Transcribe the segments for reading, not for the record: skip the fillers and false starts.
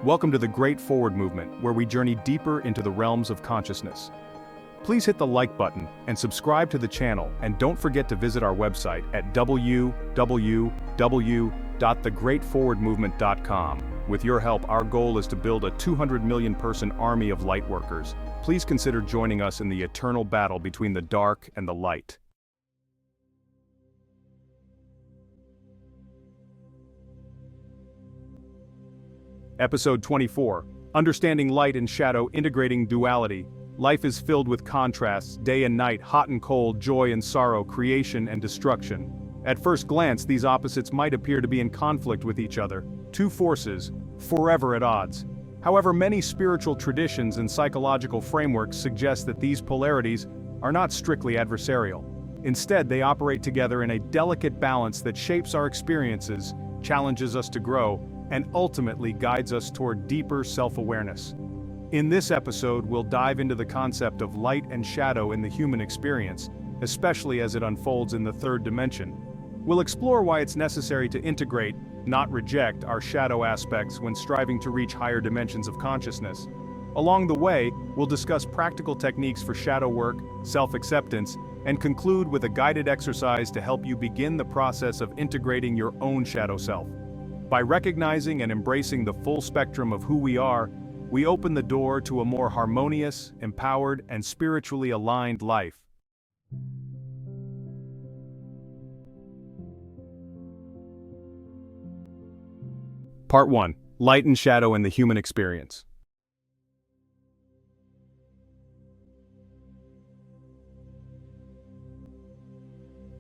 Welcome to the Great Forward Movement, where we journey deeper into the realms of consciousness. Please hit the like button and subscribe to the channel, and don't forget to visit our website at www.thegreatforwardmovement.com. With your help, our goal is to build a 200 million person army of light workers. Please consider joining us in the eternal battle between the dark and the light. Episode 24, Understanding Light and Shadow, Integrating Duality. Life is filled with contrasts, day and night, hot and cold, joy and sorrow, creation and destruction. At first glance, these opposites might appear to be in conflict with each other, two forces, forever at odds. However, many spiritual traditions and psychological frameworks suggest that these polarities are not strictly adversarial. Instead, they operate together in a delicate balance that shapes our experiences, challenges us to grow, and ultimately guides us toward deeper self-awareness. In this episode, we'll dive into the concept of light and shadow in the human experience, especially as it unfolds in the third dimension. We'll explore why it's necessary to integrate, not reject, our shadow aspects when striving to reach higher dimensions of consciousness. Along the way, we'll discuss practical techniques for shadow work, self-acceptance, and conclude with a guided exercise to help you begin the process of integrating your own shadow self. By recognizing and embracing the full spectrum of who we are, we open the door to a more harmonious, empowered, and spiritually aligned life. Part 1. Light and Shadow in the Human Experience.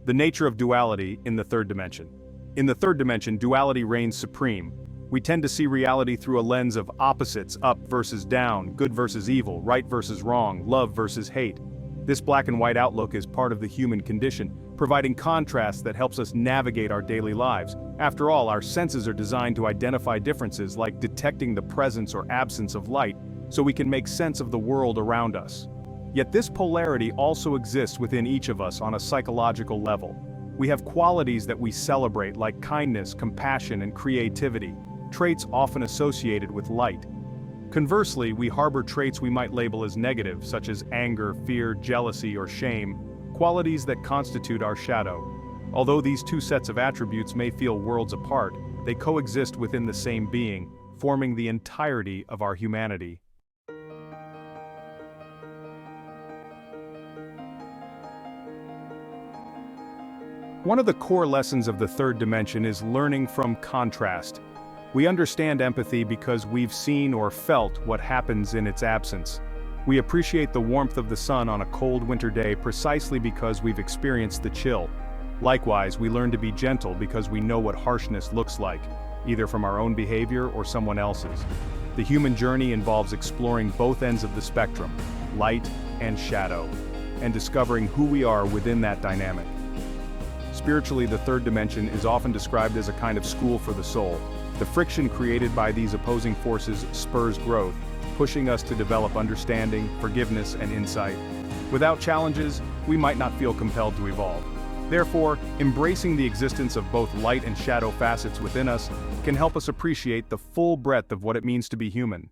The nature of duality in the third dimension. In the third dimension, duality reigns supreme. We tend to see reality through a lens of opposites, up versus down, good versus evil, right versus wrong, love versus hate. This black and white outlook is part of the human condition, providing contrast that helps us navigate our daily lives. After all, our senses are designed to identify differences, like detecting the presence or absence of light, so we can make sense of the world around us. Yet this polarity also exists within each of us on a psychological level. We have qualities that we celebrate, like kindness, compassion, and creativity, traits often associated with light. Conversely, we harbor traits we might label as negative, such as anger, fear, jealousy, or shame, qualities that constitute our shadow. Although these two sets of attributes may feel worlds apart, they coexist within the same being, forming the entirety of our humanity. One of the core lessons of the third dimension is learning from contrast. We understand empathy because we've seen or felt what happens in its absence. We appreciate the warmth of the sun on a cold winter day precisely because we've experienced the chill. Likewise, we learn to be gentle because we know what harshness looks like, either from our own behavior or someone else's. The human journey involves exploring both ends of the spectrum, light and shadow, and discovering who we are within that dynamic. Spiritually, the third dimension is often described as a kind of school for the soul. The friction created by these opposing forces spurs growth, pushing us to develop understanding, forgiveness, and insight. Without challenges, we might not feel compelled to evolve. Therefore, embracing the existence of both light and shadow facets within us can help us appreciate the full breadth of what it means to be human.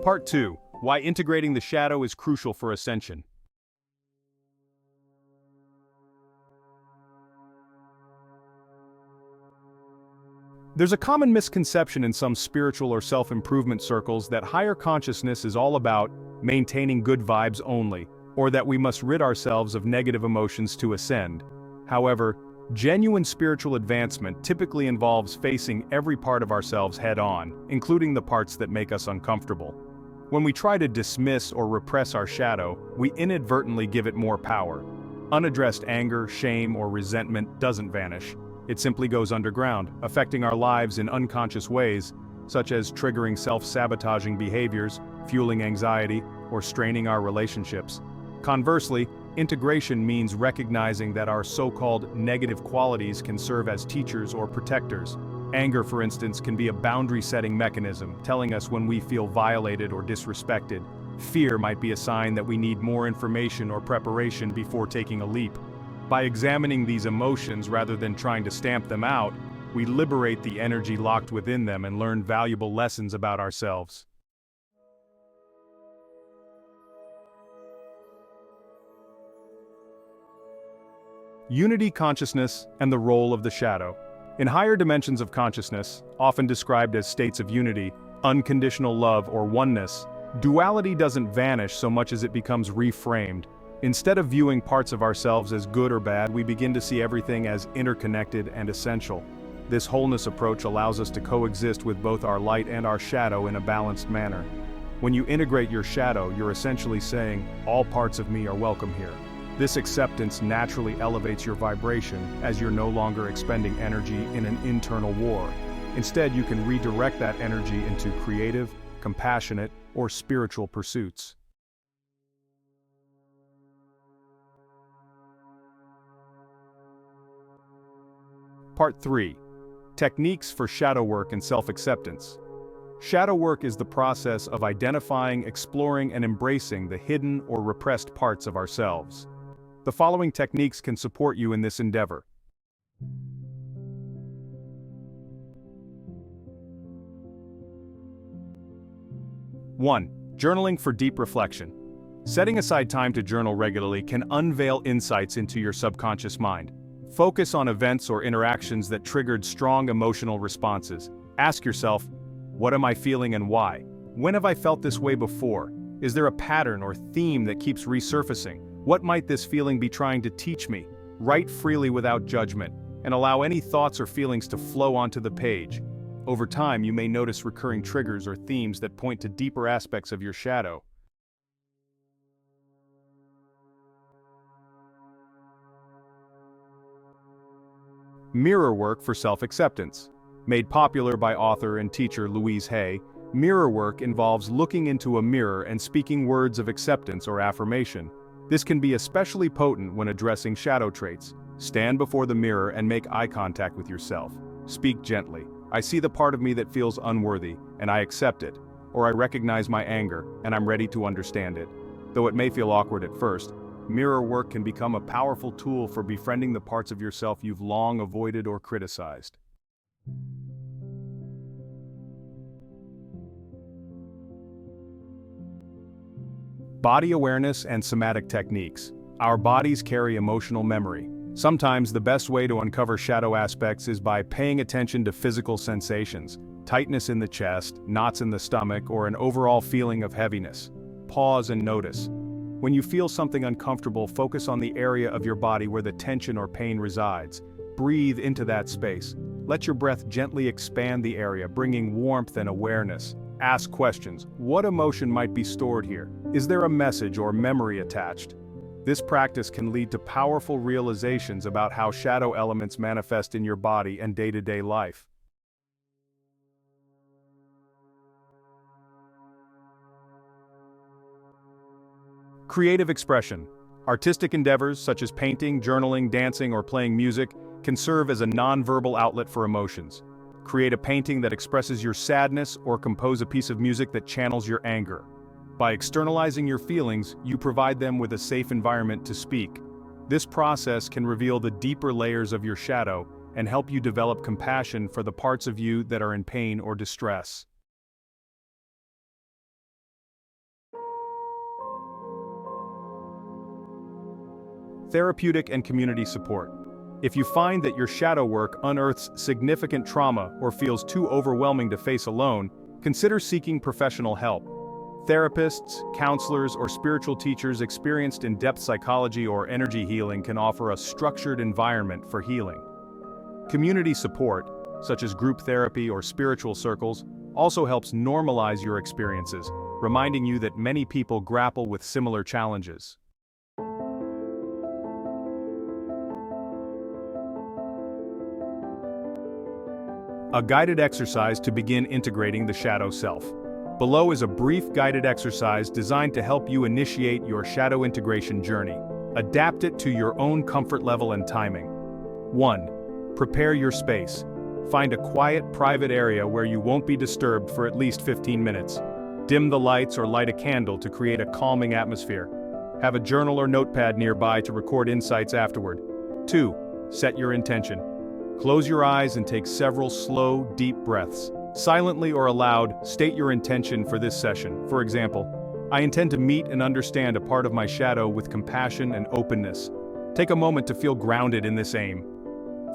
Part 2. Why integrating the shadow is crucial for ascension. There's a common misconception in some spiritual or self-improvement circles that higher consciousness is all about maintaining good vibes only, or that we must rid ourselves of negative emotions to ascend. However, genuine spiritual advancement typically involves facing every part of ourselves head-on, including the parts that make us uncomfortable. When we try to dismiss or repress our shadow, we inadvertently give it more power. Unaddressed anger, shame, or resentment doesn't vanish. It simply goes underground, affecting our lives in unconscious ways, such as triggering self-sabotaging behaviors, fueling anxiety, or straining our relationships. Conversely, integration means recognizing that our so-called negative qualities can serve as teachers or protectors. Anger, for instance, can be a boundary-setting mechanism, telling us when we feel violated or disrespected. Fear might be a sign that we need more information or preparation before taking a leap. By examining these emotions rather than trying to stamp them out, we liberate the energy locked within them and learn valuable lessons about ourselves. Unity consciousness and the role of the shadow. In higher dimensions of consciousness, often described as states of unity, unconditional love, or oneness, duality doesn't vanish so much as it becomes reframed. Instead of viewing parts of ourselves as good or bad, we begin to see everything as interconnected and essential. This wholeness approach allows us to coexist with both our light and our shadow in a balanced manner. When you integrate your shadow, you're essentially saying, all parts of me are welcome here. This acceptance naturally elevates your vibration, as you're no longer expending energy in an internal war. Instead, you can redirect that energy into creative, compassionate, or spiritual pursuits. Part 3. Techniques for shadow work and self-acceptance. Shadow work is the process of identifying, exploring, and embracing the hidden or repressed parts of ourselves. The following techniques can support you in this endeavor. 1. Journaling for deep reflection. Setting aside time to journal regularly can unveil insights into your subconscious mind. Focus on events or interactions that triggered strong emotional responses. Ask yourself, what am I feeling and why? When have I felt this way before? Is there a pattern or theme that keeps resurfacing? What might this feeling be trying to teach me? Write freely without judgment, and allow any thoughts or feelings to flow onto the page. Over time, you may notice recurring triggers or themes that point to deeper aspects of your shadow. Mirror work for self-acceptance. Made popular by author and teacher Louise Hay, mirror work involves looking into a mirror and speaking words of acceptance or affirmation. This can be especially potent when addressing shadow traits. Stand before the mirror and make eye contact with yourself. Speak gently. I see the part of me that feels unworthy, and I accept it. Or I recognize my anger, and I'm ready to understand it. Though it may feel awkward at first, mirror work can become a powerful tool for befriending the parts of yourself you've long avoided or criticized. Body awareness and somatic techniques. Our bodies carry emotional memory. Sometimes the best way to uncover shadow aspects is by paying attention to physical sensations, tightness in the chest, knots in the stomach, or an overall feeling of heaviness. Pause and notice. When you feel something uncomfortable, focus on the area of your body where the tension or pain resides. Breathe into that space. Let your breath gently expand the area, bringing warmth and awareness. Ask questions. What emotion might be stored here? Is there a message or memory attached? This practice can lead to powerful realizations about how shadow elements manifest in your body and day-to-day life. Creative expression. Artistic endeavors such as painting, journaling, dancing, or playing music can serve as a non-verbal outlet for emotions. Create a painting that expresses your sadness or compose a piece of music that channels your anger. By externalizing your feelings, you provide them with a safe environment to speak. This process can reveal the deeper layers of your shadow and help you develop compassion for the parts of you that are in pain or distress. Therapeutic and community support. If you find that your shadow work unearths significant trauma or feels too overwhelming to face alone, consider seeking professional help. Therapists, counselors, or spiritual teachers experienced in depth psychology or energy healing can offer a structured environment for healing. Community support, such as group therapy or spiritual circles, also helps normalize your experiences, reminding you that many people grapple with similar challenges. A guided exercise to begin integrating the shadow self. Below is a brief guided exercise designed to help you initiate your shadow integration journey. Adapt it to your own comfort level and timing. 1. Prepare your space. Find a quiet, private area where you won't be disturbed for at least 15 minutes. Dim the lights or light a candle to create a calming atmosphere. Have a journal or notepad nearby to record insights afterward. 2. Set your intention. Close your eyes and take several slow, deep breaths. Silently or aloud, state your intention for this session. For example, I intend to meet and understand a part of my shadow with compassion and openness. Take a moment to feel grounded in this aim.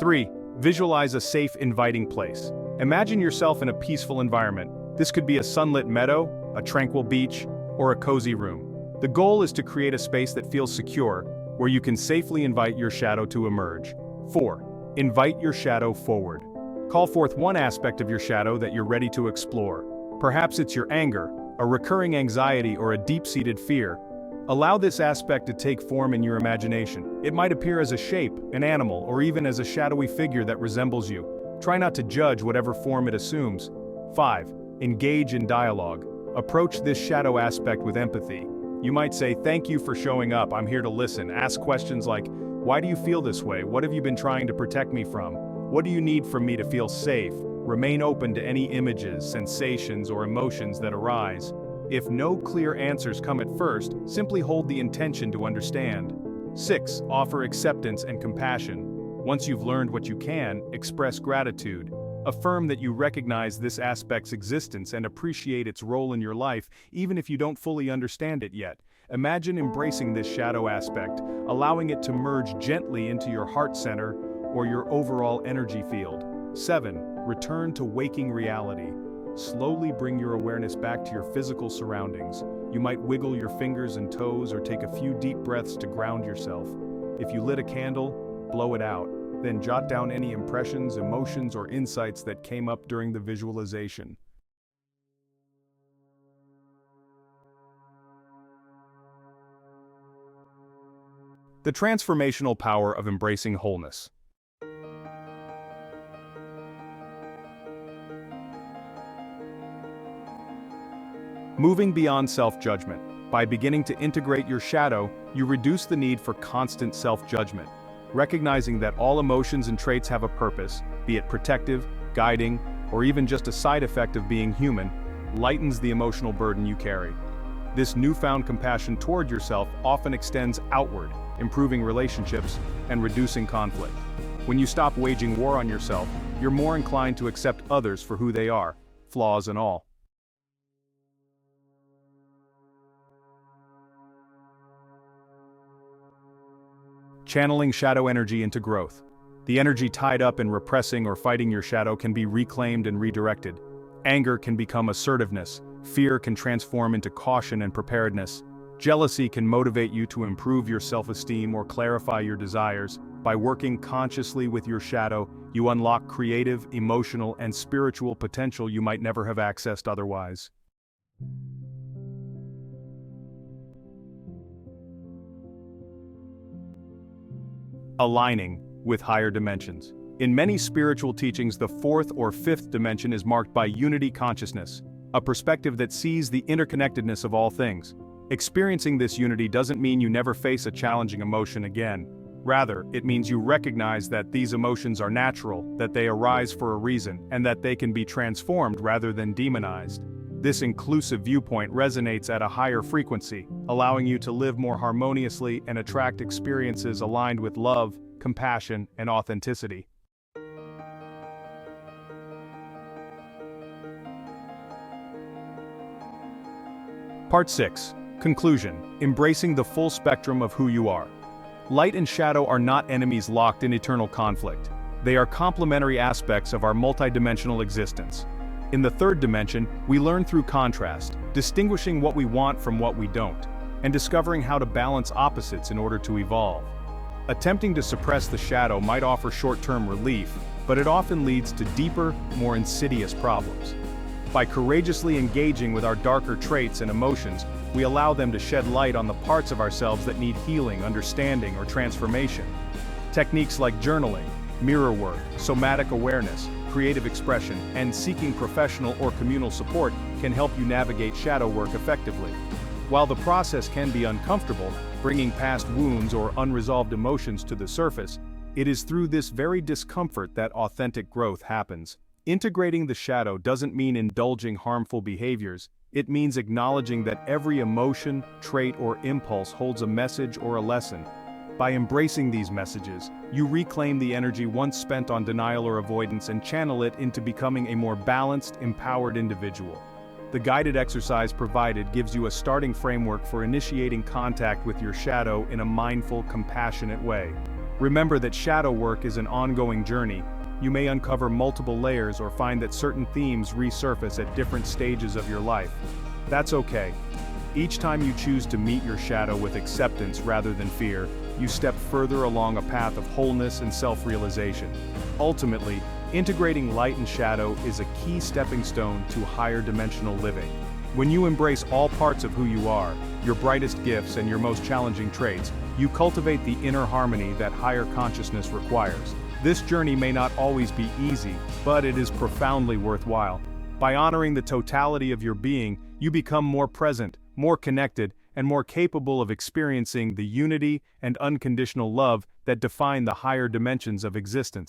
3. Visualize a safe, inviting place. Imagine yourself in a peaceful environment. This could be a sunlit meadow, a tranquil beach, or a cozy room. The goal is to create a space that feels secure, where you can safely invite your shadow to emerge. 4. Invite your shadow forward. Call forth one aspect of your shadow that you're ready to explore. Perhaps it's your anger, a recurring anxiety, or a deep-seated fear. Allow this aspect to take form in your imagination. It might appear as a shape, an animal, or even as a shadowy figure that resembles you. Try not to judge whatever form it assumes. 5. Engage in dialogue. Approach this shadow aspect with empathy. You might say, "Thank you for showing up, I'm here to listen." Ask questions like, "Why do you feel this way? What have you been trying to protect me from? What do you need from me to feel safe?" Remain open to any images, sensations, or emotions that arise. If no clear answers come at first, simply hold the intention to understand. 6. Offer acceptance and compassion. Once you've learned what you can, express gratitude. Affirm that you recognize this aspect's existence and appreciate its role in your life, even if you don't fully understand it yet. Imagine embracing this shadow aspect, allowing it to merge gently into your heart center or your overall energy field. 7. Return to waking reality. Slowly bring your awareness back to your physical surroundings. You might wiggle your fingers and toes or take a few deep breaths to ground yourself. If you lit a candle, blow it out. Then jot down any impressions, emotions, or insights that came up during the visualization. The transformational power of embracing wholeness. Moving beyond self-judgment. By beginning to integrate your shadow, you reduce the need for constant self-judgment. Recognizing that all emotions and traits have a purpose, be it protective, guiding, or even just a side effect of being human, lightens the emotional burden you carry. This newfound compassion toward yourself often extends outward, improving relationships and reducing conflict. When you stop waging war on yourself, you're more inclined to accept others for who they are, flaws and all. Channeling shadow energy into growth. The energy tied up in repressing or fighting your shadow can be reclaimed and redirected. Anger can become assertiveness, fear can transform into caution and preparedness. Jealousy can motivate you to improve your self-esteem or clarify your desires. By working consciously with your shadow, you unlock creative, emotional, and spiritual potential you might never have accessed otherwise. Aligning with higher dimensions. In many spiritual teachings, the fourth or fifth dimension is marked by unity consciousness, a perspective that sees the interconnectedness of all things. Experiencing this unity doesn't mean you never face a challenging emotion again. Rather, it means you recognize that these emotions are natural, that they arise for a reason, and that they can be transformed rather than demonized. This inclusive viewpoint resonates at a higher frequency, allowing you to live more harmoniously and attract experiences aligned with love, compassion, and authenticity. Part 6. Conclusion. Embracing the full spectrum of who you are. Light and shadow are not enemies locked in eternal conflict. They are complementary aspects of our multidimensional existence. In the third dimension, we learn through contrast, distinguishing what we want from what we don't, and discovering how to balance opposites in order to evolve. Attempting to suppress the shadow might offer short-term relief, but it often leads to deeper, more insidious problems. By courageously engaging with our darker traits and emotions, we allow them to shed light on the parts of ourselves that need healing, understanding, or transformation. Techniques like journaling, mirror work, somatic awareness, creative expression, and seeking professional or communal support can help you navigate shadow work effectively. While the process can be uncomfortable, bringing past wounds or unresolved emotions to the surface, it is through this very discomfort that authentic growth happens. Integrating the shadow doesn't mean indulging harmful behaviors, it means acknowledging that every emotion, trait, or impulse holds a message or a lesson. By embracing these messages, you reclaim the energy once spent on denial or avoidance and channel it into becoming a more balanced, empowered individual. The guided exercise provided gives you a starting framework for initiating contact with your shadow in a mindful, compassionate way. Remember that shadow work is an ongoing journey. You may uncover multiple layers or find that certain themes resurface at different stages of your life. That's okay. Each time you choose to meet your shadow with acceptance rather than fear, you step further along a path of wholeness and self-realization. Ultimately, integrating light and shadow is a key stepping stone to higher dimensional living. When you embrace all parts of who you are, your brightest gifts and your most challenging traits, you cultivate the inner harmony that higher consciousness requires. This journey may not always be easy, but it is profoundly worthwhile. By honoring the totality of your being, you become more present, more connected, and more capable of experiencing the unity and unconditional love that define the higher dimensions of existence.